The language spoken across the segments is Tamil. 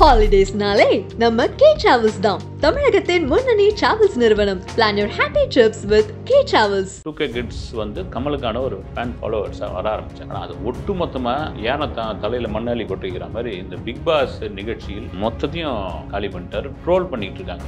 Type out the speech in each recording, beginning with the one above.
Holidays-நாலே நம்ம K Travels தான். தமிழகத்தின் முன்னணி டிராவல்ஸ் நிறுவனம். Plan your happy trips with K Travels. 2K Kids வந்து கமலுக்கான ஒரு ஃபேன் ஃபாலோவர்ஸாக வர ஆரம்பிச்சாங்க. ஆனால் அது ஒட்டு மொத்தமாக ஏனத்தான் தலையில் மண்ணாளி கொட்டிக்கிற மாதிரி இந்த பிக் பாஸ் நிகழ்ச்சியில் மொத்தத்தையும் காலி பண்ணிட்டாரு, ட்ரோல் பண்ணிட்டு இருக்காங்க.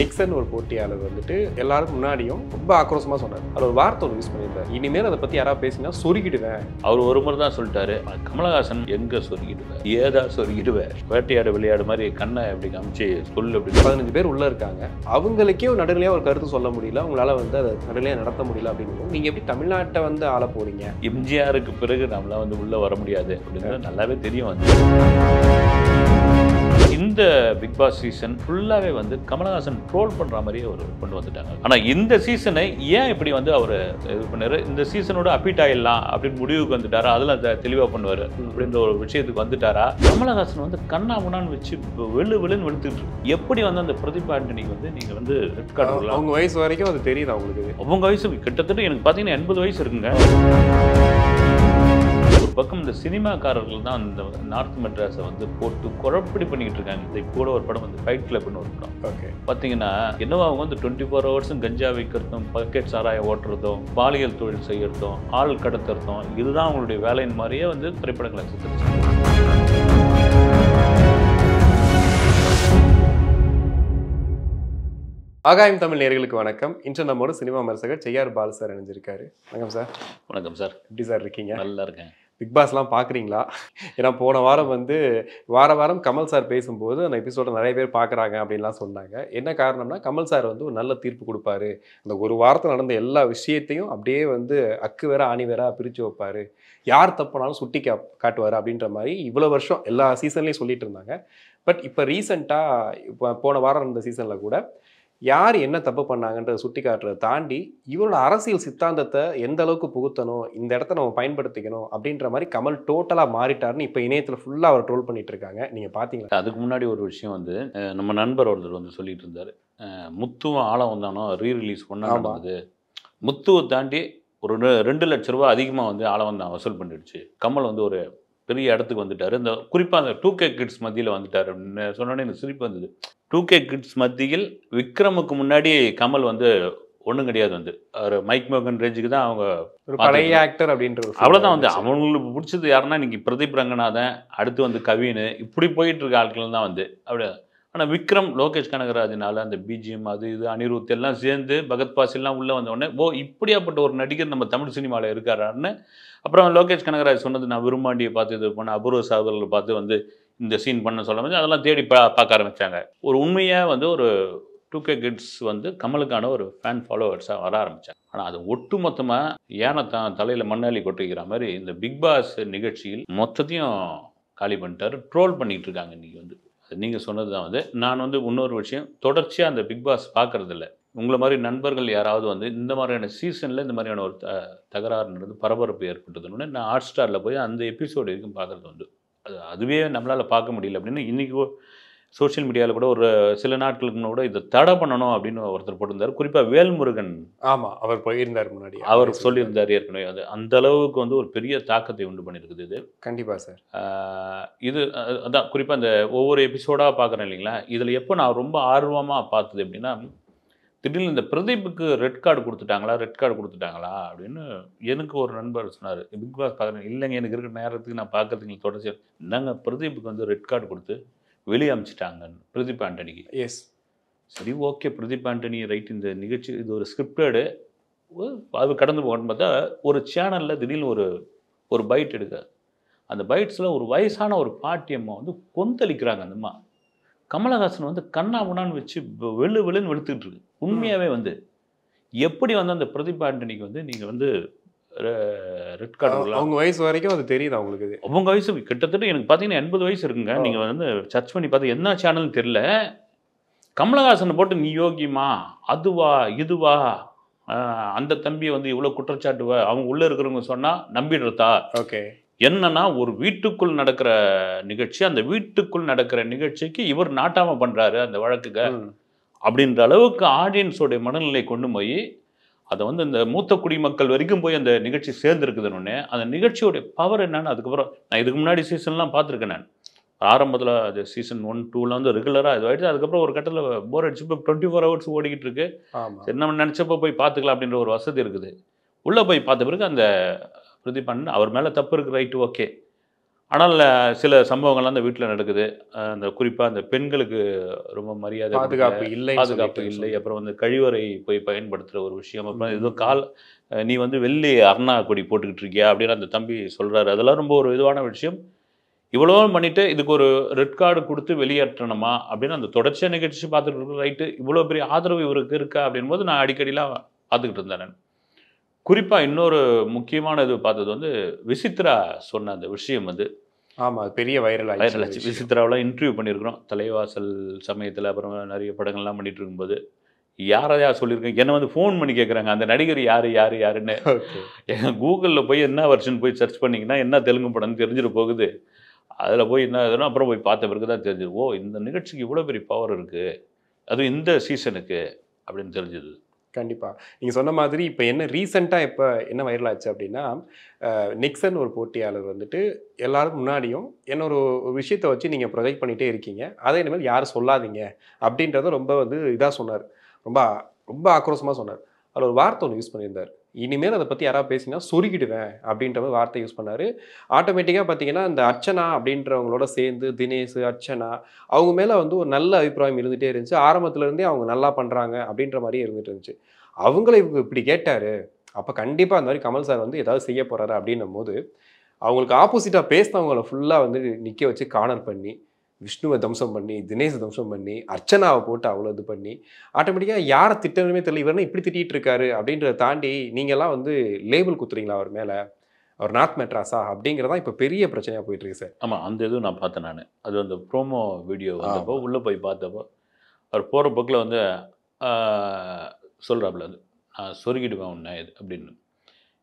நிக்சன் ஒரு போட்டியாளர் வந்துட்டு எல்லாருக்கும் முன்னாடியும் ரொம்ப ஆக்ரோஷமாக சொன்னார். அதில் ஒரு வார்த்தை யூஸ் பண்ணியிருந்தார், இனிமேல் அதை பற்றி யாராவது பேசினா சொருகிடுவேன். அவர் ஒரு முறை தான் சொல்லிட்டாரு, கமலஹாசன் எங்கே சொருகிடுவேன், ஏதா சொருகிடுவேன், வேட்டையாடு விளையாடு மாதிரி கண்ணை எப்படி காமிச்சு சொல்லு அப்படி. 15 பேர் உள்ளே இருக்காங்க, அவங்களுக்கே ஒரு நடுநிலையாக ஒரு கருத்து சொல்ல முடியல, உங்களால் வந்து அதை நடுநிலையாக நடத்த முடியல அப்படின்னு நீங்கள் எப்படி தமிழ்நாட்டை வந்து ஆள போறீங்க? எம்ஜிஆருக்கு பிறகு நம்மளாம் வந்து உள்ளே வர முடியாது அப்படின்னு நல்லாவே தெரியும். வந்து இந்த பிக் பாஸ் சீசன் ஃபுல்லாகவே வந்து கமலஹாசன் ட்ரோல் பண்ணுற மாதிரியே அவர் கொண்டு வந்துட்டாங்க. ஆனால் இந்த சீசனை ஏன் இப்படி வந்து அவர் இது பண்ணார், இந்த சீசனோட அப்பீட் ஆகிடலாம் அப்படின்னு முடிவுக்கு வந்துட்டாரா, அதெல்லாம் தெளிவாக பண்ணுவார் அப்படின்ற ஒரு விஷயத்துக்கு வந்துட்டாரா. கமலஹாசன் வந்து கண்ணா முன்னான்னு வச்சு வெளுன்னு வெளுத்துட்டு இருக்கு. எப்படி வந்து அந்த பிரதீப் ஆண்டனிக்கு வந்து நீங்கள் வந்து ரெட் கார்டு விடலாம்? அவங்க வயசு வரைக்கும் அது தெரியுது அவங்களுக்கு. அவங்க வயசு கிட்டத்தட்ட எனக்கு பார்த்தீங்கன்னா 80 வயசு இருக்குங்க. ஒரு பக்கம் இந்த சினிமாக்காரர்கள் தான் இந்த நார்த் மெட்ராஸை வந்து போட்டு குழப்படி பண்ணிக்கிட்டு இருக்காங்க. இந்த கூட ஒரு படம் வந்து ஃபைட் கிளப்னு ஒரு படம். ஓகே, பார்த்தீங்கன்னா என்னவோ அவங்க வந்து 24 ஹவர்ஸும் கஞ்சா வைக்கிறதும், பக்கெட் சாராயம் ஓட்டுறதும், பாலியல் தொழில் செய்யறதும், ஆள் கடத்துறதும், இதுதான் அவங்களுடைய வேலையின் மாதிரியே வந்து திரைப்படங்களை சித்தரிச்சாங்க. ஆகாயம் தமிழ் நேயர்களுக்கு வணக்கம். இன்று நம்மோட சினிமா விமர்சகர் செய்யார் பாலு சார் இணைஞ்சிருக்காரு. வணக்கம் சார். வணக்கம் சார். எப்படி சார் இருக்கீங்க? நல்லா இருக்கேன். பிக் பாஸ்லாம் பார்க்குறீங்களா? ஏன்னா போன வாரம் வந்து வாரம் கமல் சார் பேசும்போது அந்த எபிசோட நிறைய பேர் பார்க்குறாங்க அப்படின்லாம் சொன்னாங்க. என்ன காரணம்னா, கமல் சார் வந்து ஒரு நல்ல தீர்ப்பு கொடுப்பாரு, அந்த ஒரு வாரத்தில் நடந்த எல்லா விஷயத்தையும் அப்படியே வந்து அக்கு வேற ஆணி வேற பிரித்து வைப்பார், யார் தப்புனாலும் சுட்டி காட்டுவார் அப்படின்ற மாதிரி இவ்வளோ வருஷம் எல்லா சீசன்லேயும் சொல்லிட்டு இருந்தாங்க. பட் இப்போ ரீசெண்டாக இப்போ போன வாரம் இந்த சீசனில் கூட யார் என்ன தப்பு பண்ணாங்கன்றதை சுட்டி காட்டுறதை தாண்டி இவரோட அரசியல் சித்தாந்தத்தை எந்த அளவுக்கு புகுத்தணும், இந்த இடத்த நம்ம பயன்படுத்திக்கணும் அப்படின்ற மாதிரி கமல் டோட்டலாக மாறிட்டாருன்னு இப்போ இணையத்தில் ஃபுல்லாக அவர் ட்ரோல் பண்ணிட்டு இருக்காங்க. நீங்கள் பார்த்தீங்களா? அதுக்கு முன்னாடி ஒரு விஷயம் வந்து நம்ம நண்பர் ஒருத்தர் வந்து சொல்லிட்டு இருந்தார், முத்துவும் ஆழம் வந்தானோ ரீரிலீஸ் பண்ணாது, முத்துவை தாண்டி ஒரு 2 லட்ச ரூபா அதிகமாக வந்து ஆழம் வந்தான் வசூல் பண்ணிடுச்சு, கமல் வந்து ஒரு பெரிய இடத்துக்கு வந்துட்டார், இந்த குறிப்பாக அந்த 2K Kids மத்தியில் வந்துட்டார் அப்படின்னு சொன்னோன்னே எனக்கு சிரிப்பு வந்தது. 2K Kids மத்தியில் விக்ரமுக்கு முன்னாடி கமல் வந்து ஒன்றும் கிடையாது, வந்து ஒரு மைக் மோகன் ரேஞ்சுக்கு தான் அவங்க ஒரு பழைய ஆக்டர் அப்படின்ற அவ்வளோதான். வந்து அவங்களுக்கு பிடிச்சது யாருன்னா இன்னைக்கு பிரதீப் ரங்கநாதன், அடுத்து வந்து கவின், இப்படி போயிட்டு இருக்க ஆட்கள் தான் வந்து அப்படி. ஆனால் விக்ரம், லோகேஷ் கனகராஜனால அந்த பிஜிஎம் அது இது அனிருத் எல்லாம் சேர்ந்து பகத் பாசிலாம் உள்ளே வந்தோடனே ஓ இப்படியாப்பட்ட ஒரு நடிகர் நம்ம தமிழ் சினிமாவில் இருக்காரான்னு. அப்புறம் லோகேஷ் கனகராஜ் சொன்னது, நான் விரும்பாண்டியை பார்த்து இது பண்ண, அபூர்வ சாதல்களை பார்த்து வந்து இந்த சீன் பண்ண சொல்ல மாதிரி அதெல்லாம் தேடி பார்க்க ஆரம்பித்தாங்க. ஒரு உண்மையாக வந்து ஒரு 2K Kids வந்து கமலுக்கான ஒரு ஃபேன் ஃபாலோவர்ஸாக வர ஆரம்பித்தாங்க. ஆனால் அது ஒட்டு மொத்தமாக ஏனத்தான் தலையில் மண்ணாளி கொட்டிக்கிற மாதிரி இந்த பிக் பாஸ் நிகழ்ச்சியில் மொத்தத்தையும் காலி பண்ணிட்டாரு, ட்ரோல் பண்ணிகிட்டு இருக்காங்க. இன்றைக்கி வந்து அது நீங்கள் சொன்னது தான். வந்து நான் வந்து இன்னொரு விஷயம், தொடர்ச்சியாக அந்த பிக் பாஸ் பார்க்குறதில்ல. உங்களை மாதிரி நண்பர்கள் யாராவது வந்து இந்த மாதிரியான சீசனில் இந்த மாதிரியான ஒரு தகராறு நடந்து பரபரப்பு ஏற்பட்டதுன்னு நான் ஹாட் ஸ்டாரில் போய் அந்த எபிசோடு வரைக்கும் பார்க்குறது வந்து அதுவே நம்மளால் பார்க்க முடியல அப்படின்னு இன்றைக்கி சோஷியல் மீடியாவில் கூட ஒரு சில நாட்களுக்கு முன்னாடி கூட இதை தடை பண்ணணும் அப்படின்னு ஒருத்தர் போட்டிருந்தார். குறிப்பாக வேல்முருகன். ஆமாம், அவர் போயிருந்தார் முன்னாடி, அவர் சொல்லியிருந்தார் ஏற்கனவே. அது அந்த அளவுக்கு வந்து ஒரு பெரிய தாக்கத்தை உண்டு பண்ணியிருக்குது இது. கண்டிப்பாக சார். இது அதான் குறிப்பாக அந்த ஒவ்வொரு எபிசோடாக பார்க்குறேன் இல்லைங்களா, இதில் எப்போ நான் ரொம்ப ஆர்வமாக பார்த்தது அப்படின்னா, திடீர்னு இந்த பிரதீப்புக்கு ரெட் கார்டு கொடுத்துட்டாங்களா அப்படின்னு எனக்கு ஒரு நண்பர் சொன்னார். பிக் பாஸ் பார்க்குறேன். இல்லைங்க, எனக்கு இருக்கிற நேரத்துக்கு நான் பார்க்கறதுக்கு தொடர்ச்சியாக என்னங்க பிரதீப்புக்கு வந்து ரெட் கார்டு கொடுத்து வெளியே அமிச்சிட்டாங்க பிரதீப் ஆண்டனிக்கு. எஸ், சரி ஓகே, பிரதீப் ஆண்டனி ரைட், இந்த நிகழ்ச்சி இது ஒரு ஸ்கிரிப்டடு, அது கடந்து போகணும்னு பார்த்தா ஒரு சேனலில் திடீர்னு ஒரு பைட் எடுக்க, அந்த பைட்ஸில் ஒரு வயசான ஒரு பாட்டியம்மா வந்து கொந்தளிக்கிறாங்க. அந்த அம்மா கமலஹாசன் வந்து கண்ணா முன்னான்னு வச்சு வெளுன்னு வெளுத்துக்கிட்டு இருக்கு. உண்மையாகவே வந்து எப்படி வந்து அந்த பிரதீப் ஆண்டனிக்கு வந்து நீங்கள் வந்து ரெட் கார்டு விடலாம்? அவங்க வயசு வரைக்கும் அது தெரியுது அவங்களுக்கு. அவங்க வயசு கிட்டத்தட்ட எனக்கு பார்த்தீங்கன்னா 80 வயசு இருக்குங்க. நீங்கள் வந்து சர்ச் பண்ணி பார்த்து என்ன சேனல்னு தெரியல, கமலஹாசனை போட்டு நீ யோகியமா, அதுவா இதுவா, அந்த தம்பியை வந்து இவ்வளோ குற்றச்சாட்டுவா, அவங்க உள்ளே இருக்கிறவங்க சொன்னால் நம்பிடுறதா? ஓகே, என்னன்னா ஒரு வீட்டுக்குள் நடக்கிற நிகழ்ச்சி, அந்த வீட்டுக்குள் நடக்கிற நிகழ்ச்சிக்கு இவர் நாட்டாமல் பண்ணுறாரு அந்த வழக்குக்கு அப்படின்ற அளவுக்கு ஆடியன்ஸோடைய மனநிலை கொண்டு போய் அதை வந்து இந்த மூத்த குடிமக்கள் வரைக்கும் போய் அந்த நிகழ்ச்சி சேர்ந்துருக்குதுன்னு அந்த நிகழ்ச்சியோடைய பவர் என்னன்னு அதுக்கப்புறம் நான் இதுக்கு முன்னாடி சீசன்லாம் பார்த்துருக்கேன். நான் ஆரம்பத்தில் அது சீசன் 1, 2ல வந்து ரெகுலராக இது ஆகிடுச்சு. அதுக்கப்புறம் ஒரு கட்டத்தில் போர் அடிச்சு இப்போ 24 ஹவர்ஸ் ஓடிக்கிட்டு இருக்கு. சரி நம்ம நினச்சப்போ போய் பார்த்துக்கலாம் அப்படின்ற ஒரு வசதி இருக்குது. உள்ளே போய் பார்த்த பிறகு அந்த பிரதீப் அண்ணன் அவர் மேலே தப்பு இருக்குது, ரைட்டு, ஓகே. ஆனால் சில சம்பவங்கள்லாம் அந்த வீட்டில் நடக்குது. அந்த குறிப்பாக அந்த பெண்களுக்கு ரொம்ப மரியாதை, பாதுகாப்பு இல்லை. அப்புறம் வந்து கழிவறை போய் பயன்படுத்துகிற ஒரு விஷயம். அப்புறம் ஏதோ நீ வந்து வெள்ளி அருணா கொடி போட்டுக்கிட்டு இருக்கியா அப்படின்னு அந்த தம்பி சொல்கிறாரு. அதெல்லாம் ரொம்ப ஒரு இதுவான விஷயம். இவ்வளோ பண்ணிவிட்டு இதுக்கு ஒரு ரெட் கார்டு கொடுத்து வெளியேற்றணுமா அப்படின்னு அந்த தொடர்ச்சியாக நிகழ்ச்சி பார்த்துட்டு இருக்கு. ரைட்டு, இவ்வளோ பெரிய ஆதரவு இவருக்கு இருக்கா அப்படின் போது நான் அடிக்கடிலாம் பார்த்துக்கிட்டு இருந்தேன். நான் குறிப்பாக இன்னொரு முக்கியமான இது பார்த்தது வந்து விசித்ரா சொன்ன அந்த விஷயம் வந்து ஆமாம் பெரிய வைரல் ஆச்சு. விசித்ராவெலாம் இன்டர்வியூ பண்ணியிருக்கிறோம் தலைவாசல் சமயத்தில். அப்புறம் நிறைய படங்கள்லாம் பண்ணிட்டு இருக்கும்போது யாரையா சொல்லியிருக்கேன், என்னை வந்து ஃபோன் பண்ணி கேட்குறாங்க அந்த நடிகர் யாருன்னு. கூகுளில் போய் என்ன வெர்ஷன் போய் சர்ச் பண்ணிங்கன்னா என்ன தெலுங்கு படம்னு தெரிஞ்சிட போகுது. அதில் போய் என்ன எதுனா அப்புறம் போய் பார்த்த பிறகு தான் தெரிஞ்சது, ஓ இந்த நிகழ்ச்சிக்கு இவ்வளோ பெரிய பவர் இருக்குது, அதுவும் இந்த சீசனுக்கு அப்படின்னு தெரிஞ்சது. கண்டிப்பாக நீங்கள் சொன்ன மாதிரி இப்போ என்ன ரீசெண்டாக இப்போ என்ன வைரல் ஆச்சு அப்படின்னா, நிக்சன் ஒரு போட்டியாளர் வந்துட்டு எல்லாரும் முன்னாடியும் என்ன ஒரு விஷயத்தை வச்சு நீங்கள் ப்ரொஜெக்ட் பண்ணிகிட்டே இருக்கீங்க, அதை இனிமேல் யாரும் சொல்லாதீங்க அப்படின்றத ரொம்ப வந்து இதாக சொன்னார். ரொம்ப ரொம்ப ஆக்ரோஷமாக சொன்னார். அதில் ஒரு வார்த்தை ஒன்று யூஸ் பண்ணியிருந்தார், இனிமேல் அதை பற்றி யாராவது பேசினா சொருகிடுவேன் அப்படின்ற மாதிரி வார்த்தை யூஸ் பண்ணார். ஆட்டோமேட்டிக்காக பார்த்தீங்கன்னா இந்த அர்ச்சனா அப்படின்றவங்களோட சேர்ந்து தினேஷ், அர்ச்சனா அவங்க மேலே வந்து ஒரு நல்ல அபிப்பிராயம் இருந்துகிட்டே இருந்துச்சு. ஆரம்பத்துலேருந்தே அவங்க நல்லா பண்ணுறாங்க அப்படின்ற மாதிரியே இருந்துகிட்டு இருந்துச்சு. அவங்கள இவங்க இப்படி கேட்டார், அப்போ கண்டிப்பாக அந்த மாதிரி கமல் சார் வந்து ஏதாவது செய்ய போகிறாரு அப்படின்னும் போது அவங்களுக்கு ஆப்போசிட்டாக பேசினவங்களை ஃபுல்லாக வந்து நிற்க வச்சு கார்னர் பண்ணி விஷ்ணுவை தம்சம் பண்ணி தினேஷ் தம்சம் பண்ணி அர்ச்சனாவை போட்டு அவ்வளோ இது பண்ணி ஆட்டோமேட்டிக்காக யாரை திட்டணுமே தெரியல, இவர்னா இப்படி திட்டிகிட்டு இருக்காரு அப்படின்றத தாண்டி நீங்கள்லாம் வந்து லேபிள் குத்துறீங்களா அவர் மேலே, அவர் நார்த் மெட்ராஸா அப்படிங்கிறதான் இப்போ பெரிய பிரச்சனையாக போயிட்டு இருக்கு சார். ஆமாம், அந்த இதுவும் நான் பார்த்தேன். நான் அது அந்த ப்ரோமோ வீடியோ வந்தப்போ உள்ளே போய் பார்த்தப்போ அவர் போகிற போக்கில் வந்து சொல்கிறாப்புல வந்து நான் சொருகிடுவேன் உன்னை இது அப்படின்னு.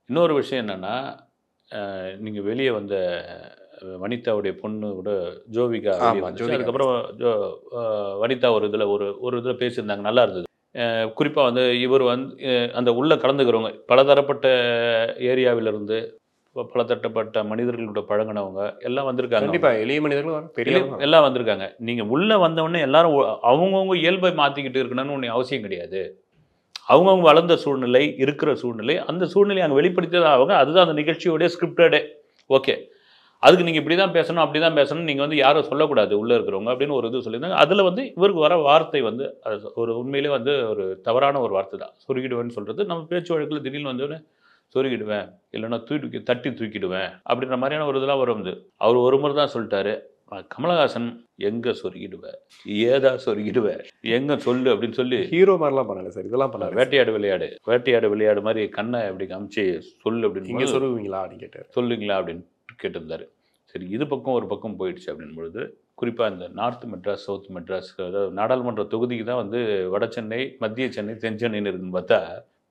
இன்னொரு விஷயம் என்னென்னா, நீங்கள் வெளியே வந்த வனிதாவுடைய பொண்ணு கூட ஜோவிகா வெளியே வந்துச்சு. அதுக்கப்புறம் வனிதா ஒரு இதில் பேசியிருந்தாங்க, நல்லா இருந்தது. குறிப்பாக வந்து இவர் வந்து அந்த உள்ளே கலந்துக்கிறவங்க பலதரப்பட்ட ஏரியாவிலிருந்து பலதரப்பட்ட மனிதர்களோட பழகினவங்க எல்லாம் வந்திருக்காங்க. கண்டிப்பாக எளிய மனிதர்களும் பெரிய எல்லாம் வந்திருக்காங்க. நீங்கள் உள்ளே வந்தவொடனே எல்லாரும் அவங்கவுங்க இயல்பை மாற்றிக்கிட்டு இருக்கணும்னு ஒன்று அவசியம் கிடையாது. அவங்கவுங்க வளர்ந்த சூழ்நிலை, இருக்கிற சூழ்நிலை, அந்த சூழ்நிலையை அங்கே வெளிப்படுத்தியதான் அவங்க. அதுதான் அந்த நிகழ்ச்சியோடைய ஸ்கிரிப்டடே. ஓகே, அதுக்கு நீங்கள் இப்படி தான் பேசணும், அப்படி தான் பேசணும், நீங்கள் வந்து யாரும் சொல்லக்கூடாது உள்ளே இருக்கிறவங்க அப்படின்னு ஒரு இது சொல்லியிருந்தாங்க. அதில் வந்து இவருக்கு வர வார்த்தை வந்து அது ஒரு உண்மையிலே வந்து ஒரு தவறான ஒரு வார்த்தை தான். சொருகிடுவேன்னு சொல்கிறது நம்ம பேச்சு வழக்கில் திடீர்னு வந்தோடனே சொருகிடுவேன், இல்லைன்னா தட்டி தூக்கிடுவேன் அப்படின்ற மாதிரியான ஒரு இதெல்லாம் வரும். அவர் ஒரு முறை தான் சொல்லிட்டாரு, கமலஹாசன் எங்கே சொருகிடுவேன், ஏதா சொருகிடுவேன், எங்கே சொல்லு அப்படின்னு சொல்லி ஹீரோ மாதிரிலாம் பண்ணல சார், இதெல்லாம் பண்ணார். வேட்டையாடு விளையாடு மாதிரி கண்ணை எப்படி காமிச்சு சொல்லு அப்படின்னு, இங்கே சொருகுவீங்களா அப்படின்னு கேட்டார். சொல்லுங்களா அப்படின்னு கேட்டிருந்தாரு. சரி, இது பக்கம் ஒரு பக்கம் போயிடுச்சு அப்படின் பொழுது குறிப்பாக இந்த நார்த் மெட்ராஸ், சவுத் மெட்ராஸ், அதாவது நாடாளுமன்ற தொகுதிக்கு தான் வந்து வட சென்னை, மத்திய சென்னை, தென் சென்னைன்னு இருக்குன்னு பார்த்தா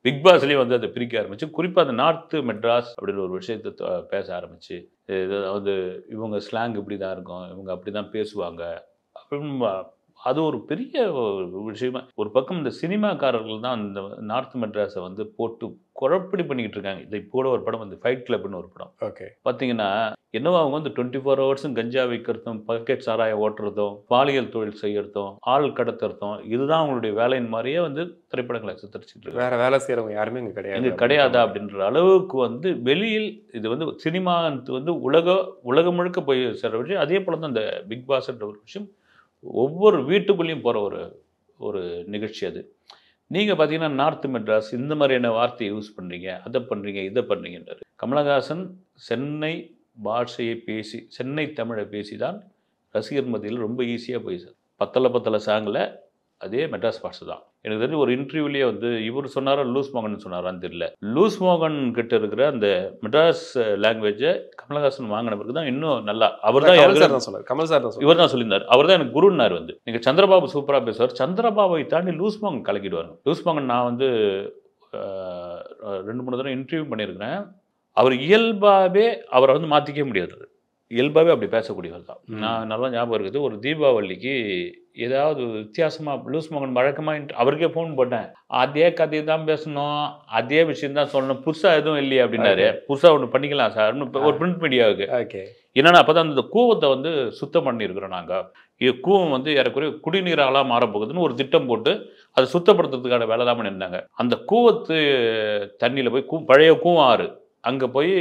பிக் பாஸ்லேயே வந்து அதை பிரிக்க ஆரம்பிச்சு. குறிப்பாக அந்த நார்த்து மெட்ராஸ் அப்படின்ற ஒரு விஷயத்தை பேச ஆரம்பிச்சு, அதாவது இவங்க ஸ்லாங் இப்படி தான் இருக்கும், இவங்க அப்படி தான் பேசுவாங்க அப்படின்னு. அது ஒரு பெரிய விஷயமா. ஒரு பக்கம் இந்த சினிமாக்காரர்கள் தான் இந்த நார்த் மெட்ராஸை வந்து போட்டு குழப்படி பண்ணிக்கிட்டு இருக்காங்க. இதை கூட ஒரு படம் வந்து ஃபைட் கிளப்னு ஒரு படம். ஓகே, பார்த்தீங்கன்னா என்னவோ அவங்க வந்து 24 ஹவர்ஸும் கஞ்சா வைக்கிறதும், பக்கெட் சாராயை ஓட்டுறதும், பாலியல் தொழில் செய்யறதும், ஆள் கடத்துறதும், இதுதான் அவங்களுடைய வேலையின் மாதிரியே வந்து திரைப்படங்களை சித்தரிச்சுட்டு இருக்கு. வேற வேலை செய்கிறவங்க யாருமே இங்கே கிடையாதா அப்படின்ற அளவுக்கு வந்து வெளியில் இது வந்து சினிமா வந்து உலகம் முழுக்க போய் சேர்ற விஷயம். அதே போல தான் இந்த பிக் பாஸ்ன்ற ஒரு விஷயம் ஒவ்வொரு வீட்டுக்குள்ளேயும் போகிற ஒரு நிகழ்ச்சி. அது நீங்கள் பார்த்தீங்கன்னா நார்த் மெட்ராஸ் இந்த மாதிரியான வார்த்தையை யூஸ் பண்ணுறீங்க, அதை பண்ணுறீங்க, இதை பண்ணுறீங்கன்றார். கமலஹாசன் சென்னை பாஷையை பேசி, சென்னை தமிழை பேசி தான் ரசிகர் மத்தியில் ரொம்ப ஈஸியாக போய் சார். பத்தலை சாங்கில் அதே மெட்ராஸ் பாஷை தான். எனக்கு தெரிஞ்சு ஒரு இன்டர்வியூலேயே வந்து இவர் சொன்னாரா லூஸ் மோகன் சொன்னாரான்னு தெரியல, லூஸ் மோகன் கிட்ட இருக்கிற அந்த மெட்ராஸ் லாங்குவேஜை கமலஹாசன் வாங்கின பிறகு தான் இன்னும் நல்லா அவர் தான் சொன்னார். கமல் சார் தான் இவர் தான் சொல்லியிருந்தார். அவர் தான் எனக்கு குருன்னார். வந்து நீங்கள் சந்திரபாபு சூப்பராக பேசுவார், சந்திரபாபுவை தாண்டி லூஸ் மோகன் கலக்கிடுவார். லூஸ் மோகன் நான் வந்து 2-3 தடவை இன்டர்வியூ பண்ணியிருக்கிறேன். அவர் இயல்பாகவே அவரை வந்து மாற்றிக்க முடியாது. இயல்பாகவே அப்படி பேசக்கூடியவர் தான். நான் நல்லா ஞாபகம் இருக்குது, ஒரு தீபாவளிக்கு ஏதாவது வித்தியாசமாக லூஸ் மோகன் வழக்கமாக அவருக்கே ஃபோன் போட்டேன், அதே கதையை தான் பேசணும், அதே விஷயம் தான் சொல்லணும், புதுசாக எதுவும் இல்லையே அப்படின்னாரு. புதுசாக ஒன்று பண்ணிக்கலாம் சார் ஒரு பிரிண்ட் மீடியாவுக்கு. ஓகே. என்னன்னா அப்போ தான் அந்த கூவத்தை வந்து சுத்தம் பண்ணியிருக்கிறோம் நாங்கள். இது கூவம் வந்து ஏறக்குறைய குடிநீராலாம் மாறப்போகுதுன்னு ஒரு திட்டம் போட்டு அதை சுத்தப்படுத்துறதுக்கான வேலை தான் பண்ணியிருந்தாங்க. அந்த கூவத்து தண்ணியில் போய் பழைய கூவம் ஆறு அங்கே போய்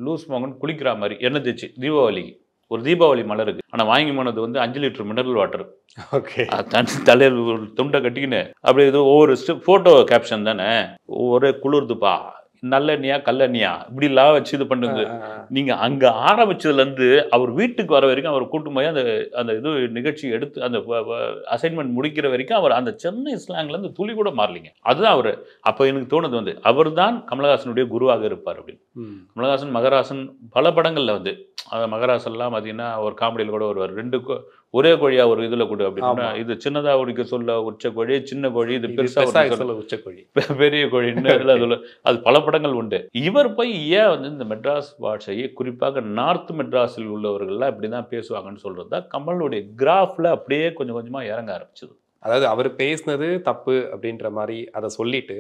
லூஸ் மோகன் குளிக்கிற மாதிரி எண்ணெய் தேய்ச்சி தீபாவளிக்கு ஒரு தீபாவளி மலருக்கு. ஆனால் வாங்கி போனது வந்து 5 லிட்டர் மினரல் வாட்டர். ஓகே. தண்ணி தலையில் ஒரு துண்டை கட்டிக்கின்னு அப்படி இது ஒவ்வொரு ஃபோட்டோ கேப்ஷன் தானே, ஒரே குளிர்துப்பா, நல்லெண்ணியா கல்லெண்ணியா இப்படிலாம் வச்சு இது பண்ணுது. நீங்கள் அங்கே ஆரம்பிச்சதுலேருந்து அவர் வீட்டுக்கு வர வரைக்கும் அவர் கூட்டும் போய் அந்த அந்த இது நிகழ்ச்சி எடுத்து அந்த அசைன்மெண்ட் முடிக்கிற வரைக்கும் அவர் அந்த சென்னை ஸ்லாங்லேருந்து துளி கூட மாறலிங்க. அதுதான் அவர். அப்போ எனக்கு தோணுது வந்து அவர் தான் கமலஹாசனுடைய குருவாக இருப்பார் அப்படின்னு. கமலஹாசன் மகராசன் பல படங்களில் வந்து மகராசன்லாம் பார்த்தீங்கன்னா ஒரு காமெடியில் கூட வருவார், 2 ஒரே கோழியா ஒரு இதில் கூட அப்படின்னா இது சின்னதாக உடிக்க சொல்ல உச்ச கோழி, சின்ன கோழி, இது பெருசாக சொல்ல உச்ச கோழி, பெரிய கோழின்னு அது பல படங்கள் உண்டு. இவர் போய் ஏன் வந்து இந்த மெட்ராஸ் பாஷையை குறிப்பாக நார்த் மெட்ராஸில் உள்ளவர்கள்லாம் இப்படி தான் பேசுவாங்கன்னு சொல்கிறது தான் கமலுடைய கிராஃபில் அப்படியே கொஞ்சம் கொஞ்சமாக இறங்க ஆரம்பிச்சது. அதாவது அவர் பேசினது தப்பு அப்படின்ற மாதிரி அதை சொல்லிட்டு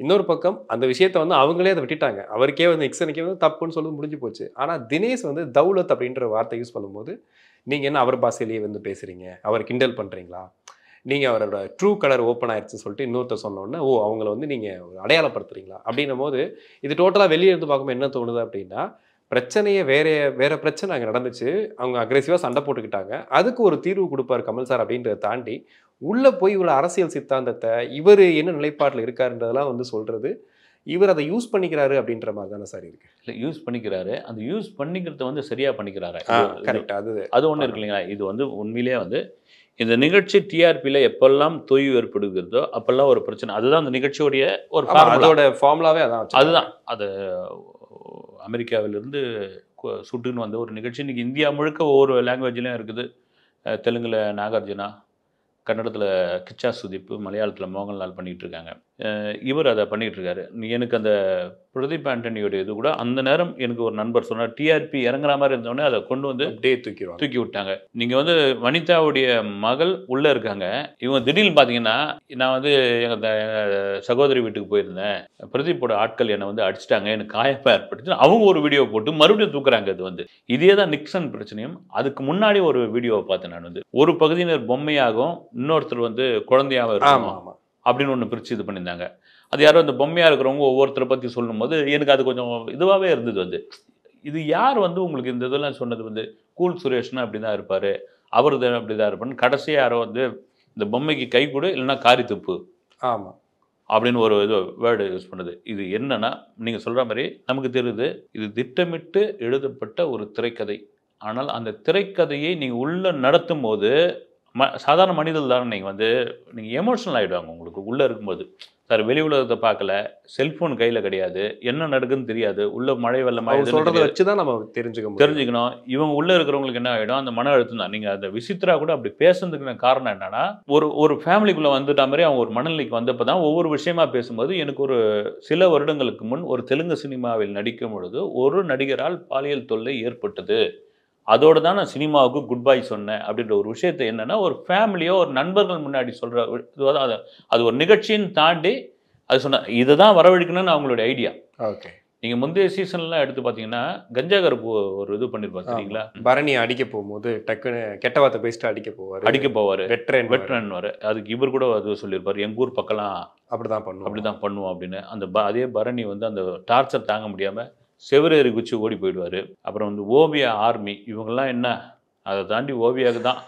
இன்னொரு பக்கம் அந்த விஷயத்த வந்து அவங்களே அதை விட்டுட்டாங்க. அவருக்கே வந்து எக்ஸனுக்கே வந்து தப்புன்னு சொல்லி முடிஞ்சு போச்சு. ஆனால் தினேஷ் வந்து தௌலத் அப்படின்ற வார்த்தை யூஸ் பண்ணும்போது நீங்கள் என்ன அவர் பாஷையிலேயே வந்து பேசுகிறீங்க, அவர் கிண்டல் பண்ணுறீங்களா, நீங்கள் அவரோட ட்ரூ கலர் ஓப்பன் ஆயிடுச்சுன்னு சொல்லிட்டு இன்னொருத்தர் சொன்னோடனே ஓ அவங்கள வந்து நீங்கள் அடையாளப்படுத்துறீங்களா அப்படின்னும் போது இது டோட்டலாக வெளியே இருந்து பார்க்கும்போது என்ன தோணுது அப்படின்னா, பிரச்சனையே வேற பிரச்சனை அங்கே நடந்துச்சு, அவங்க அக்ரெசிவாக சண்டை போட்டுக்கிட்டாங்க, அதுக்கு ஒரு தீர்வு கொடுப்பார் கமல் சார் அப்படின்றத தாண்டி உள்ளே போய் இவ்வளோ அரசியல் சித்தாந்தத்தை இவர் என்ன நிலைப்பாட்டில் இருக்காருன்றதெல்லாம் வந்து சொல்கிறது, இவர் அதை யூஸ் பண்ணிக்கிறாரு அப்படின்ற மாதிரி தானே சார் இருக்கு. இல்லை யூஸ் பண்ணிக்கிறாரு, அந்த யூஸ் பண்ணிக்கிறத வந்து சரியாக பண்ணிக்கிறாரு. கரெக்ட். அது ஒன்று இருக்கு இல்லைங்களா. இது வந்து உண்மையிலேயே வந்து இந்த நிகழ்ச்சி டிஆர்பியில் எப்பெல்லாம் தொய்வு ஏற்படுகிறதோ அப்பெல்லாம் ஒரு பிரச்சனை. அதுதான் அந்த நிகழ்ச்சியோடைய ஒரு அதோட ஃபார்முலாவே அதுதான். அது அமெரிக்காவிலிருந்து சுட்டுன்னு வந்த ஒரு நிகழ்ச்சி இன்றைக்கி இந்தியா முழுக்க ஒவ்வொரு லாங்குவேஜ்லையும் இருக்குது. தெலுங்கில் நாகார்ஜுனா, கன்னடத்தில் கிச்சா சுதீப், மலையாளத்தில் மோகன்லால் பண்ணிகிட்டு இருக்காங்க. இவர் அதை பண்ணிகிட்டு இருக்காரு. எனக்கு அந்த பிரதீப் ஆண்டனியோடைய இது கூட அந்த நேரம் எனக்கு ஒரு நண்பர் சொன்னார், டிஆர்பி இறங்குற மாதிரி இருந்தோடனே அதை கொண்டு வந்து அப்படியே தூக்கி விட்டாங்க. நீங்கள் வந்து வனிதாவுடைய மகள் உள்ளே இருக்காங்க, இவங்க திடீர்னு பார்த்தீங்கன்னா நான் வந்து எங்கள் சகோதரி வீட்டுக்கு போயிருந்தேன், பிரதீப்போட ஆட்கள் என்னை வந்து அடிச்சிட்டாங்க, எனக்கு காயமாக ஏற்பட்டுச்சு, அவங்க ஒரு வீடியோ போட்டு மறுபடியும் தூக்குறாங்க. அது வந்து இதே தான் நிக்சன் பிரச்சனையும். அதுக்கு முன்னாடி ஒரு வீடியோவை பார்த்தேன் நான் வந்து, ஒரு பகுதியினர் பொம்மையாகவும் இன்னொருத்தர் வந்து குழந்தையாகவும் இருக்கும் அப்படின்னு ஒன்று பிரித்து இது பண்ணியிருந்தாங்க. அது யாரோ அந்த பொம்மையாக இருக்கிறவங்க ஒவ்வொருத்தரை பற்றி சொல்லும்போது எனக்கு அது கொஞ்சம் இதுவாகவே இருந்தது. வந்து இது யார் வந்து உங்களுக்கு இந்த இதெல்லாம் சொன்னது வந்து கூல் சுரேஷ்னா அப்படி தான் இருப்பார், அவர் தான் அப்படி தான் இருப்பார்னு கடைசியாக யாரோ வந்து இந்த பொம்மைக்கு கை கொடு இல்லைன்னா காரி துப்பு அப்படின்னு ஒரு இது வேர்டு யூஸ் பண்ணுது. இது என்னன்னா நீங்கள் சொல்கிற மாதிரி நமக்கு தெரியுது, இது திட்டமிட்டு எழுதப்பட்ட ஒரு திரைக்கதை. ஆனால் அந்த திரைக்கதையை நீங்கள் உள்ளே நடத்தும் போது சாதாரண மனிதர்கள் தானே நீங்கள் எமோஷனல் ஆகிடுவாங்க. உங்களுக்கு உள்ளே இருக்கும்போது சார் வெளி உலகத்தை பார்க்கல, செல்ஃபோன் கையில் கிடையாது, என்ன நடக்குதுன்னு தெரியாது, உள்ள மழை வெள்ளமாக சொல்கிறத வச்சு தான் நம்ம தெரிஞ்சுக்கணும். இவங்க உள்ளே இருக்கிறவங்களுக்கு என்ன ஆகிடும், அந்த மன அழுத்தம் தான். நீங்கள் அந்த விசித்ரா கூட அப்படி பேசுறதுக்கு காரணம் என்னன்னா, ஒரு ஃபேமிலிக்குள்ளே வந்துட்டா மாதிரி அவங்க ஒரு மனநிலைக்கு வந்தப்போ தான் ஒவ்வொரு விஷயமா பேசும்போது எனக்கு ஒரு சில வருடங்களுக்கு முன் ஒரு தெலுங்கு சினிமாவில் நடிக்கும் பொழுது ஒரு நடிகரால் பாலியல் தொல்லை ஏற்பட்டது, அதோடு தான் நான் சினிமாவுக்கு குட் பை சொன்னேன் அப்படின்ற ஒரு விஷயத்தை என்னென்னா ஒரு ஃபேமிலியோ ஒரு நண்பர்கள் முன்னாடி சொல்கிற அது ஒரு நிகழ்ச்சின்னு தாண்டி அது சொன்ன இதை தான் வரவழைக்கணும்னு அவங்களுடைய ஐடியா. ஓகே. நீங்கள் முந்தைய சீசன்லாம் எடுத்து பார்த்தீங்கன்னா கஞ்சா கருப்பு ஒரு இது பண்ணியிருப்பாங்க சரிங்களா, பரணியை அடிக்க போகும்போது டக்குன்னு கெட்ட வார்த்தை பேசிட்டு அடிக்க போவார் வெட்ரன் வர. அதுக்கு இவர் கூட அது சொல்லியிருப்பார், எங்கள் ஊர் பக்கம்லாம் அப்படிதான் பண்ணுவோம் அப்படின்னு. அந்த அதே பரணி வந்து அந்த டார்ச்சர் தாங்க முடியாமல் செவரேறி குச்சி ஓடி போயிடுவார். அப்புறம் வந்து ஓவியா ஆர்மி இவங்கெல்லாம் என்ன அதை தாண்டி ஓவியாவுக்கு தான்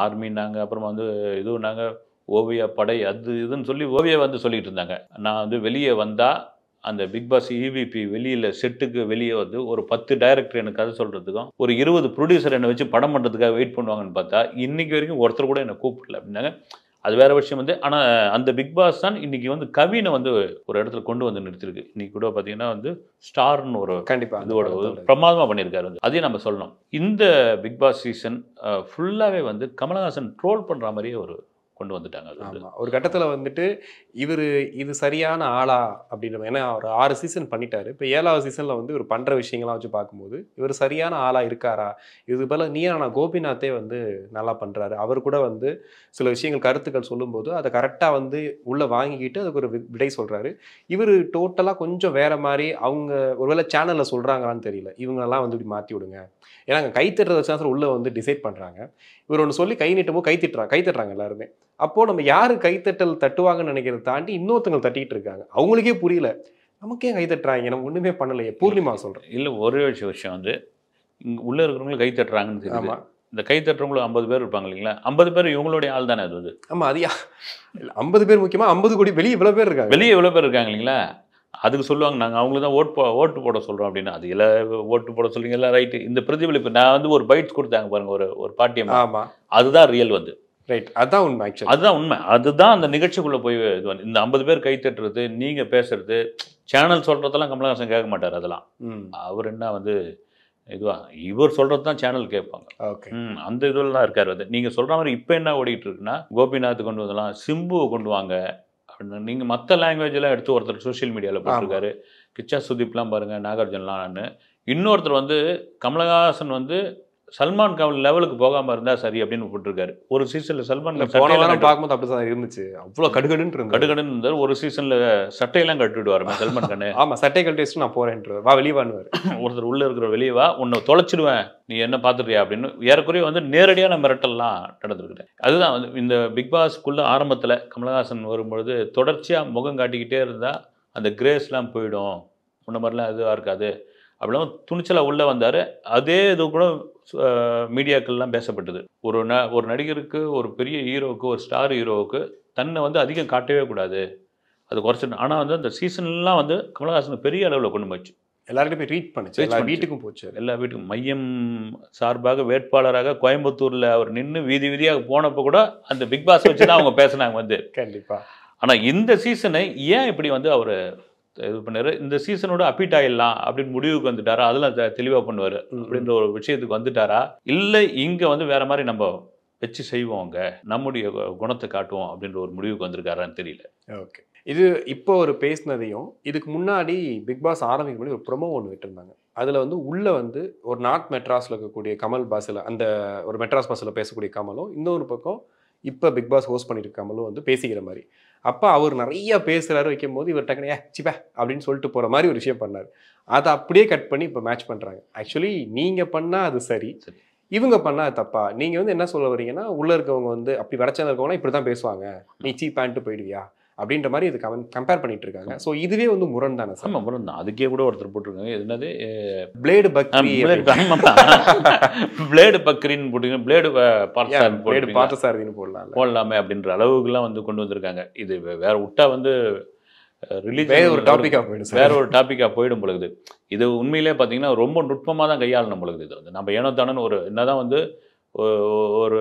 ஆர்மின்னாங்க. அப்புறமா வந்து இதுவும் நாங்கள் ஓவியா படை அது இதுன்னு சொல்லி ஓவியா வந்து சொல்லிட்டு இருந்தாங்க. நான் வந்து வெளியே வந்தால் அந்த பிக் பாஸ் இவிபி வெளியில் செட்டுக்கு வெளியே வந்து ஒரு 10 டைரக்டர் எனக்கு கதை சொல்கிறதுக்கும் ஒரு 20 ப்ரொடியூசர் என்னை வச்சு படம் பண்ணுறதுக்காக வெயிட் பண்ணுவாங்கன்னு பார்த்தா இன்றைக்கி வரைக்கும் ஒருத்தர் கூட என்னை கூப்பிடல அப்படின்னாங்க. அது வேறு விஷயம் வந்து. ஆனால் அந்த பிக் பாஸ் தான் இன்றைக்கி வந்து கவினை வந்து ஒரு இடத்துல கொண்டு வந்து நிறுத்திருக்கு. இன்றைக்கி கூட பார்த்தீங்கன்னா வந்து ஸ்டார்னு ஒரு கண்டிப்பாக இதோட பிரமாதமாக பண்ணியிருக்காரு. வந்து அதையும் நம்ம சொல்லணும். இந்த பிக் பாஸ் சீசன் ஃபுல்லாகவே வந்து கமலஹாசன் ட்ரோல் பண்ணுற மாதிரியே ஒரு கொண்டு வந்துட்டாங்க. அது வந்து ஆமா. ஒரு கட்டத்துல வந்துட்டு இது சரியான ஆளா அப்படின்னு, ஏன்னா அவர் 6 சீசன் பண்ணிட்டாரு. இப்ப 7வது சீசன்ல வந்து இவர் பண்ற விஷயங்கள்லாம் வச்சு பார்க்கும்போது, இவர் சரியான ஆளா இருக்காரா? இது போல நீயா கோபிநாத்தே வந்து நல்லா பண்றாரு. அவர் கூட வந்து சில விஷயங்கள் கருத்துக்கள் சொல்லும்போது, அத கரெக்ட்டா வந்து உள்ள வாங்கிக்கிட்டு அதுக்கு ஒரு விடை சொல்றாரு. இவரு டோட்டலா கொஞ்சம் வேற மாரி அவங்க ஒருவேளை சேனல்ல சொல்றாங்களான்னு தெரியல. இவங்களெல்லாம் வந்து இப்படி மாத்தி விடுங்க. ஏன்னா அங்க கை தட்டுறத வச்சு தான் உள்ள வந்து டிசைட் பண்றாங்க. இவர் ஒண்ணு சொல்லி கை நீட்டும்போது கை தட்டுறாங்க எல்லாருமே. அப்போ நம்ம யாரு கைத்தட்டல் தட்டுவாங்கன்னு நினைக்கிறத தாண்டி இன்னொருத்தவங்க தட்டிட்டு இருக்காங்க. அவங்களுக்கே புரியல. நமக்கு ஏன் கை தட்டுறாங்க? நம்ம ஒண்ணுமே பண்ணலையே. பூர்ணிமா சொல்றேன். இல்ல ஒரே விஷயம் வந்து இங்க உள்ள இருக்கிறவங்களும் கை தட்டுறாங்கன்னு தெரியுது. ஆமா. இந்த கை தட்டுறவங்களும் 50 பேர் இருப்பாங்க இல்லைங்களா? 50 பேர் இவங்களுடைய ஆள் தானே அது வந்து. ஆமா. அது 50 பேர் முக்கியமா 50 கோடி வெளிய இவ்வளவு பேர் இருக்காங்க. வெளியே எவ்வளோ பேர் இருக்காங்க இல்லைங்களா? அதுக்கு சொல்லுவாங்க நாங்க அவங்களுக்கு தான் ஓட்டு போட சொல்றோம் அப்படின்னு. அது ஓட்டு போட சொல்றீங்க எல்லாம் ரைட்டு. இந்த பிரதிபலிப்பு நான் வந்து ஒரு பைட்ஸ் கொடுத்தாங்க பாருங்க ஒரு பாட்டியம்மா. ஆமா. அதுதான் ரியல் வந்து. ரைட். அதான் உண்மை ஆக்சுவலி. அதுதான் உண்மை. அதுதான் அந்த நிகழ்ச்சிக்குள்ள போய் இது வந்து இந்த 50 பேர் கை தட்டுறது, நீங்க பேசுறது, சேனல் சொல்றதெல்லாம் கமலஹாசன் கேட்க மாட்டார் அதெல்லாம். அவர் என்ன வந்து இதுவா இவர் சொல்றது தான் சேனல் கேட்பாங்க. ஓகே. அந்த இதுல தான் இருக்காரு அது. நீங்க சொல்ற மாதிரி இப்போ என்ன ஓடிட்டு இருக்குன்னா, கோபிநாத் கொண்டு வரலாம், சிம்புவை கொண்டு வாங்க அப்படின்னு. நீங்க மற்ற லாங்குவேஜ் எல்லாம் எடுத்து ஒருத்தர் சோஷியல் மீடியாவில் போட்டிருக்காரு. கிச்சா சுதீப்லாம் பாருங்க, நாகார்ஜுனலாம். இன்னொருத்தர் வந்து கமலஹாசன் வந்து சல்மான் கான் லெவலுக்கு போகாம இருந்தா சரி அப்படின்னு போட்டிருக்காரு. ஒரு சீசன்ல சல்மான் கான் போன வாரம் பார்க்கும்போது அப்படிதான் இருந்துச்சு. அவ்வளவு கடுகடுன்னு இருந்தது. கடுகடுன்னு இருந்தார். ஒரு சீசன்ல சட்டையெல்லாம் கட்டிடுவாரு சல்மான் கான். ஆமா. சட்டை கழட்டி வச்சுட்டு நான் போறேன்றார். வா வெளிய வான்னுவாரு. ஒருத்தர் உள்ள இருக்கிற வெளியே வா, உன்னை தொலைச்சிடுவேன், நீ என்ன பார்த்துட்டியா அப்படின்னு ஏறக்குறைய வந்து நேரடியான மிரட்டல்லாம் நடந்திருக்கு. அதுதான் வந்து இந்த பிக் பாஸ்க்குள்ள ஆரம்பத்தில் கமலஹாசன் வரும்பொழுது தொடர்ச்சியாக முகம் காட்டிக்கிட்டே இருந்தால் அந்த கிரேஸ்லாம் போயிடும், முன்ன மாதிரிலாம் இதுவாக இருக்காது அப்படிலாம் துணிச்சலாக உள்ளே வந்தார். அதே இது கூட மீடியாக்கள்லாம் பேசப்பட்டது. ஒரு நடிகருக்கு, ஒரு பெரிய ஹீரோவுக்கு, ஒரு ஸ்டார் ஹீரோவுக்கு தன்னை வந்து அதிகம் காட்டவே கூடாது, அது குறைச்சிடணும். ஆனால் வந்து அந்த சீசன்லாம் வந்து கமலஹாசன் பெரிய அளவில் கொண்டு போச்சு. எல்லார்கிட்ட போய் ரீச் பண்ணுச்சு. எல்லா வீட்டுக்கும் போச்சு. எல்லா வீட்டுக்கும். மையம் சார்பாக வேட்பாளராக கோயம்புத்தூரில் அவர் நின்று வீதி வீதியாக போனப்போ கூட அந்த பிக் பாஸ் வச்சு தான் அவங்க பேசினாங்க வந்து. கண்டிப்பாக. ஆனால் இந்த சீசனை ஏன் இப்படி வந்து அவர் இது பண்ணாரு, இந்த சீசனோட அப்பீட் ஆயிடலாம் அப்படின்னு முடிவுக்கு வந்துட்டாரா, அதெல்லாம் தெளிவாக பண்ணுவார் அப்படின்ற ஒரு விஷயத்துக்கு வந்துட்டாரா, இல்லை இங்கே வந்து வேற மாதிரி நம்ம வச்சு செய்வோங்க, நம்முடைய குணத்தை காட்டுவோம் அப்படின்ற ஒரு முடிவுக்கு வந்திருக்காரான்னு தெரியல. ஓகே. இது இப்போ ஒரு பேசினதையும் இதுக்கு முன்னாடி பிக் பாஸ் ஆரம்பிக்கும் முன்னாடி ஒரு ப்ரொமோ ஒன்று விட்டுருந்தாங்க. அதில் வந்து உள்ளே வந்து ஒரு நார்த் மெட்ராஸில் இருக்கக்கூடிய கமல் பாஸில் அந்த ஒரு மெட்ராஸ் பாஸில் பேசக்கூடிய கமலும், இன்னொரு பக்கம் இப்போ பிக் பாஸ் ஹோஸ்ட் பண்ணிட்டு கமலும் வந்து பேசிக்கிற மாதிரி. அப்போ அவர் நிறைய பேசுகிறாரு வைக்கும் போது இவர் டக்குனே சிப்பா அப்படின்னு சொல்லிட்டு போகிற மாதிரி ஒரு விஷயம் பண்ணார். அதை அப்படியே கட் பண்ணி இப்போ மேட்ச் பண்ணுறாங்க. ஆக்சுவலி நீங்கள் பண்ணால் அது சரி, இவங்க பண்ணால் அது தப்பா? நீங்கள் வந்து என்ன சொல்ல வரீங்கன்னா, உள்ளே இருக்கவங்க வந்து அப்படி வடச்சேனல் இருக்கவங்கன்னா இப்படி தான் பேசுவாங்க, நீ சீப்பான்ட்டு போயிடுவியா அப்படின்ற மாதிரி இது கம்பேர் பண்ணிட்டு இருக்காங்க. ஸோ இதுவே வந்து முரண் தானே சார்? ஆமாம், முரண் தான். அதுக்கே கூட ஒருத்தர் போட்டிருக்காங்க, என்னது பிளேடு பக்ரி, பிளேடு பக்ரின்னு போட்டுங்க, பிளேடு பார்த்தசாரதின்னு போடலாமே அப்படின்ற அளவுக்குலாம் வந்து கொண்டு வந்திருக்காங்க. இது வேற விட்டா வந்து ரிலீஜ் வேற ஒரு டாப்பிக்காக போயிடும், வேற ஒரு டாப்பிக்காக போயிடும் பொழுது. இது உண்மையிலே பார்த்தீங்கன்னா ரொம்ப நுட்பமாக தான் கையாளணும் பொழுது. இது வந்து நம்ம ஏனோ தானே ஒரு என்னதான் வந்து ஒரு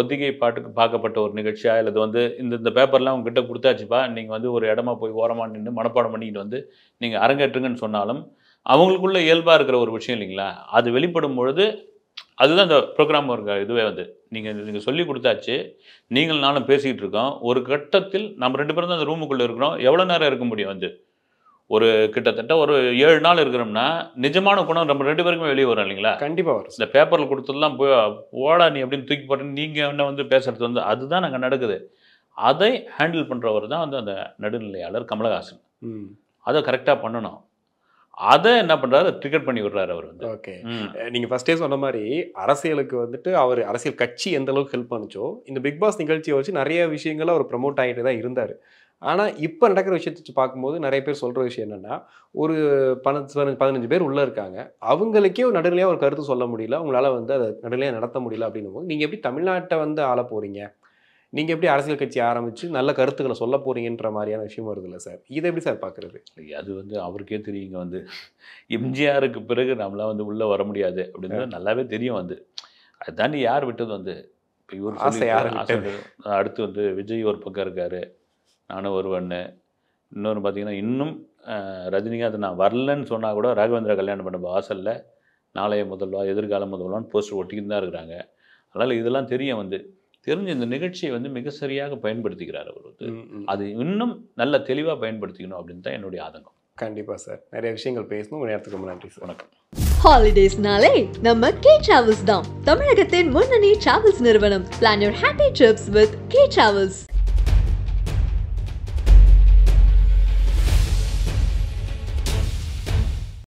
ஒத்திகை பாட்டுக்கு பார்க்கப்பட்ட ஒரு நிகழ்ச்சியாக, இல்லை வந்து இந்த பேப்பர்லாம் உங்ககிட்ட கொடுத்தாச்சுப்பா, நீங்கள் வந்து ஒரு இடமா போய் ஓரமாக நின்று மனப்பாடம் பண்ணிக்கிட்டு வந்து நீங்கள் அரங்கேற்றுங்கன்னு சொன்னாலும் அவங்களுக்குள்ள இயல்பாக இருக்கிற ஒரு விஷயம் இல்லைங்களா, அது வெளிப்படும் பொழுது அதுதான் இந்த ப்ரோக்ராம் இருக்க இதுவே வந்து நீங்கள் சொல்லி கொடுத்தாச்சு, நீங்கள் நானும் பேசிக்கிட்டு இருக்கோம். ஒரு கட்டத்தில் நம்ம 2 பேரும் தான் அந்த ரூமுக்குள்ளே இருக்கிறோம். எவ்வளோ நேரம் இருக்க முடியும் வந்து? ஒரு கிட்டத்தட்ட ஒரு 7 நாள் இருக்கிறோம்னா நிஜமான குணம் நம்ம 2 பேருக்குமே வெளியே வரும் இல்லைங்களா? கண்டிப்பாக வரும். இந்த பேப்பரில் கொடுத்ததெல்லாம் போய் ஓடா நீ அப்படின்னு தூக்கி போட்டேன்னு நீங்கள் என்ன வந்து பேசுறது வந்து அதுதான் நாங்கள் நடக்குது. அதை ஹேண்டில் பண்ணுறவர் தான் வந்து அந்த நடுநிலையாளர் கமலஹாசன். அதை கரெக்டாக பண்ணணும். அதை என்ன பண்ணுறாரு, ட்ரிகர் பண்ணி விடுறாரு அவர் வந்து. ஓகே. நீங்கள் ஃபஸ்ட்டே சொன்ன மாதிரி அரசியலுக்கு வந்துட்டு அவர் அரசியல் கட்சி எந்த அளவுக்கு ஹெல்ப் பண்ணுச்சோ, இந்த பிக் பாஸ் நிகழ்ச்சியை வச்சு நிறைய விஷயங்களை அவர் ப்ரமோட் ஆகிட்டு தான் இருந்தார். ஆனால் இப்போ நடக்கிற விஷயத்தை வச்சு பார்க்கும்போது நிறைய பேர் சொல்கிற விஷயம் என்னென்னா, ஒரு 15 பேர் உள்ளே இருக்காங்க, அவங்களுக்கே ஒரு நடுநிலையாக ஒரு கருத்து சொல்ல முடியல, அவங்களால வந்து அதை நடுநிலையாக நடத்த முடியல அப்படின்னும் போது நீங்கள் எப்படி தமிழ்நாட்டை வந்து ஆள போகிறீங்க, நீங்கள் எப்படி அரசியல் கட்சி ஆரம்பித்து நல்ல கருத்துக்களை சொல்ல போகிறீங்கன்ற மாதிரியான விஷயம் வருது இல்லை சார்? இதை எப்படி சார் பார்க்குறது? அது வந்து அவருக்கே தெரியுங்க வந்து எம்ஜிஆருக்கு பிறகு நம்மளாம் வந்து உள்ளே வர முடியாது அப்படின்னு நல்லாவே தெரியும் வந்து. அதை தாண்டி யார் விட்டது வந்து இப்போ இவர் அடுத்து வந்து விஜய் ஒரு பக்கம் இருக்கார், நானும் வருவேன்னு. இன்னொன்று பார்த்தீங்கன்னா இன்னும் ரஜினிகாந்த் நான் வரலன்னு சொன்னால் கூட ராகவேந்திரா கல்யாணம் பண்ண வாசலில் நாளைய முதல்வா எதிர்கால முதல்வான்னு போஸ்டர் ஒட்டிக்கிட்டு தான் இருக்கிறாங்க. அதனால் இதெல்லாம் தெரியும் வந்து தெரிஞ்ச இந்த நிகழ்ச்சியை வந்து மிக சரியாக பயன்படுத்திக்கிறார் அவர் வந்து. அது இன்னும் நல்ல தெளிவாக பயன்படுத்திக்கணும் அப்படின்னு தான் என்னுடைய ஆதங்கம். கண்டிப்பாக சார், நிறைய விஷயங்கள் பேசணும். உங்கள் நேரத்துக்கு ரொம்ப நன்றி சார். வணக்கம். ஹாலிடேஸ்னாலே நம்ம கே டிராவல்ஸ் தான் தமிழகத்தின் முன்னணி டிராவல்ஸ் நிறுவனம். Plan your happy drips with K travels.